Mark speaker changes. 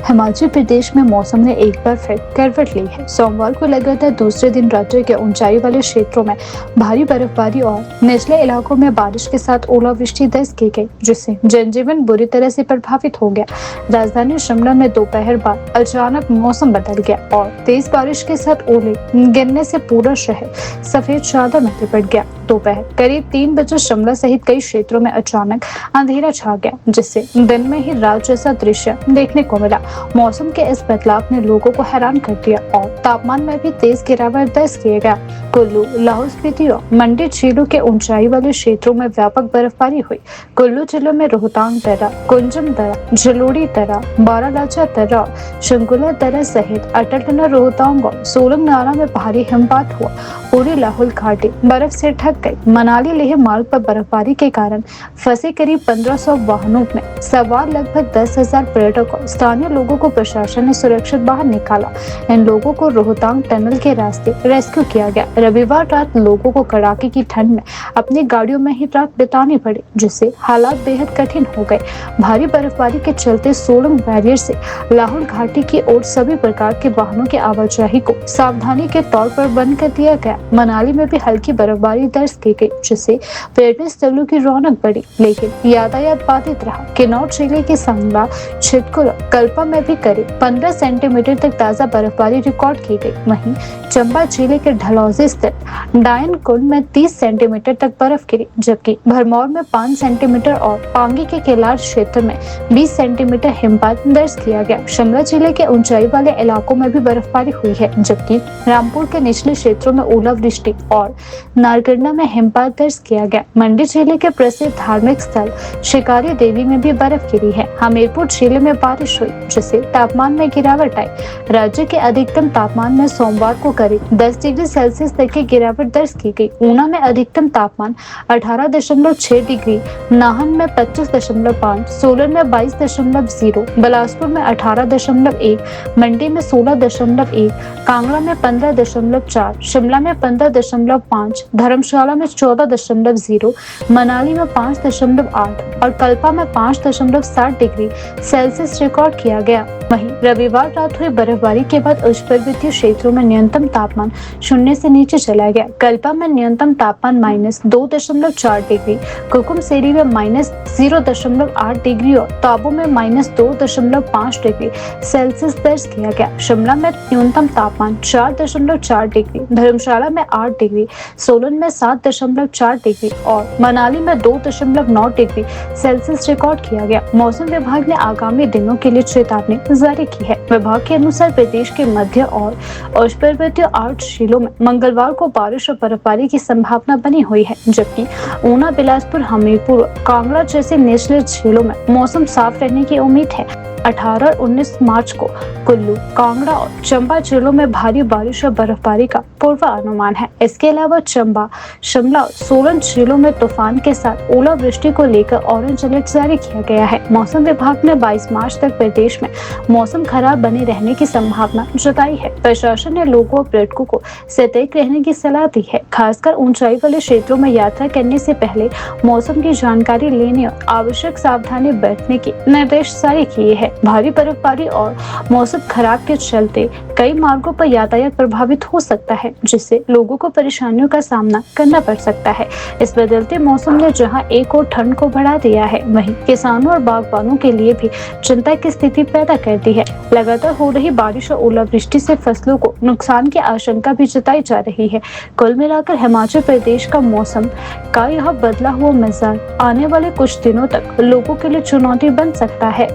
Speaker 1: हिमाचल प्रदेश में मौसम ने एक बार फिर करवट ली है। सोमवार को लगातार दूसरे दिन राज्य के ऊंचाई वाले क्षेत्रों में भारी बर्फबारी और निचले इलाकों में बारिश के साथ ओलावृष्टि दर्ज की गई, जिससे जनजीवन बुरी तरह से प्रभावित हो गया। राजधानी शिमला में दोपहर बाद अचानक मौसम बदल गया और तेज बारिश के साथ ओले गिरने से पूरा शहर सफेद चादर में लिपट गया। दोपहर करीब 3 बजे शिमला सहित कई क्षेत्रों में अचानक अंधेरा छा गया, जिससे दिन में ही रात जैसा दृश्य देखने को मिला। मौसम के इस बदलाव ने लोगों को हैरान कर दिया और तापमान में भी तेज गिरावट दर्ज किया गया। कुल्लू, लाहौल स्पीति और मंडी झीलों के ऊंचाई वाले क्षेत्रों में व्यापक बर्फबारी हुई। कुल्लू जिले में रोहतांग दर्रा, कुंजम दर्रा, जलोड़ी दर्रा, बारालाचा दर्रा, शंकुला दर्रा सहित अटलटना, रोहतांग और सोलंग नाला में भारी हिमपात हुआ। पूरी लाहौल घाटी बर्फ से ढक गई। मनाली लेह मार्ग पर बर्फबारी के कारण फंसे करीब 1500 वाहनों में सवार लगभग 10,000 पर्यटक और स्थानीय लोगों को प्रशासन ने सुरक्षित बाहर निकाला। इन लोगों को रोहतांग टनल के रास्ते रेस्क्यू किया गया। रविवार रात लोगों को कड़ाके की ठंड में अपनी गाड़ियों में ही रात बितानी पड़ी, जिससे हालात बेहद कठिन हो गए। भारी बर्फबारी के चलते सोलंग बैरियर से लाहौल घाटी की ओर सभी प्रकार के वाहनों की आवाजाही को सावधानी के तौर पर बंद कर दिया गया। मनाली में भी हल्की बर्फबारी दर्ज की गई, जिससे पर्यटन स्थलों की रौनक बढ़ी, लेकिन यातायात बाधित रहा। किन्नौर जिले के संगला, छितकुल, कल्पा में भी करीब 15 सेंटीमीटर तक ताजा बर्फबारी रिकॉर्ड की गई। वहीं चंबा जिले के ढलौजी स्थित डायन कुंड में 30 सेंटीमीटर तक बर्फ गिरी, जबकि भरमौर में 5 सेंटीमीटर और पांगी के केलार क्षेत्र में 20 सेंटीमीटर हिमपात दर्ज किया गया। शिमला जिले के ऊंचाई वाले इलाकों में भी बर्फबारी हुई है, जबकि रामपुर के निचले क्षेत्रों में ओलावृष्टि और नारकंडा में हिमपात दर्ज किया गया। मंडी जिले के प्रसिद्ध धार्मिक स्थल शिकारी देवी में भी बर्फ गिरी है। हमीरपुर जिले में बारिश हुई, जिससे तापमान में गिरावट आई। राज्य के अधिकतम तापमान में सोमवार को करीब 10 डिग्री सेल्सियस तक की गिरावट दर्ज की गई। ऊना में अधिकतम तापमान 18.6 डिग्री, नाहन में 25.5, सोलन में 22.0, बिलासपुर में 18.1, मंडी में 16.1, कांगड़ा में 15.4, शिमला में 15.5, धर्मशाला में 14.0, मनाली में 5.8 और कल्पा में 5.7 डिग्री सेल्सियस रिकॉर्ड किया गया। वहीं रविवार रात हुई बर्फबारी के बाद उच्च पर्वतीय क्षेत्रों में न्यूनतम तापमान शून्य से नीचे चला गया। कल्पा में न्यूनतम तापमान -2.4 डिग्री, कुकुमसेरी में -0.8 डिग्री और ताबो में -2.5 डिग्री सेल्सियस दर्ज किया गया। शिमला में न्यूनतम तापमान 4.4 डिग्री, धर्मशाला में 8 डिग्री, सोलन में 7.4 डिग्री और मनाली में 2.9 डिग्री सेल्सियस रिकॉर्ड किया गया। मौसम विभाग ने आगामी दिनों के लिए चेतावनी जारी की है। विभाग के अनुसार प्रदेश के मध्य और उच्च पर्वतीय 8 जिलों में मंगलवार को बारिश और बर्फबारी की संभावना बनी हुई है, जबकि ऊना, बिलासपुर, हमीरपुर, कांगड़ा जैसे निचले जिलों में मौसम साफ रहने की उम्मीद है। 18 और 19 मार्च को कुल्लू, कांगड़ा और चंबा जिलों में भारी बारिश और बर्फबारी का पूर्वानुमान है। इसके अलावा चंबा, शिमला और सोलन जिलों में तूफान के साथ ओलावृष्टि को लेकर ऑरेंज अलर्ट जारी किया गया है। मौसम विभाग ने 22 मार्च तक प्रदेश में मौसम खराब बने रहने की संभावना जताई है। प्रशासन ने लोगों और पर्यटकों को सतर्क रहने की सलाह दी है। खासकर ऊंचाई वाले क्षेत्रों में यात्रा करने से पहले मौसम की जानकारी लेने और आवश्यक सावधानी बरतने के निर्देश जारी किए हैं। भारी बर्फबारी और मौसम खराब के चलते कई मार्गों पर यातायात प्रभावित हो सकता है, जिससे लोगों को परेशानियों का सामना करना पड़ सकता है। इस बदलते मौसम ने जहां एक और ठंड को बढ़ा दिया है, वहीं किसानों और बागबानों के लिए भी चिंता की स्थिति पैदा कर दी है। लगातार हो रही बारिश और ओलावृष्टि से फसलों को नुकसान की आशंका भी जताई जा रही है। कुल मिलाकर हिमाचल प्रदेश का मौसम का यह बदला हुआ मिजाज आने वाले कुछ दिनों तक लोगों के लिए चुनौती बन सकता है।